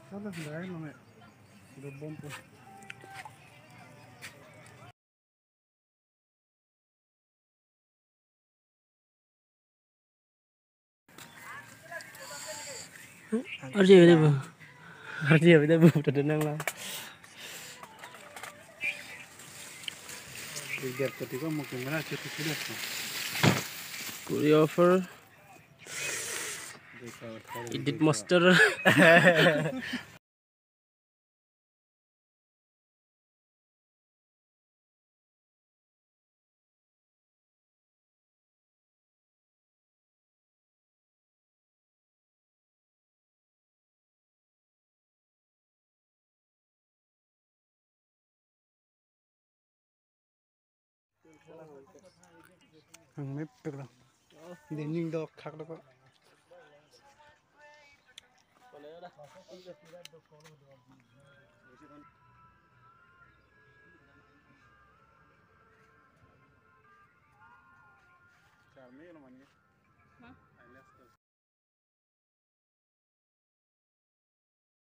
Salah lain mana? Udah bom pun. Arji ada bu. Arji ada bu. Terdenang lah. Biar tadi kau mungkin mana cuci sudah. Choreographer. Edit master. Mep peklah. Dening dok khak dok. Charme namanya.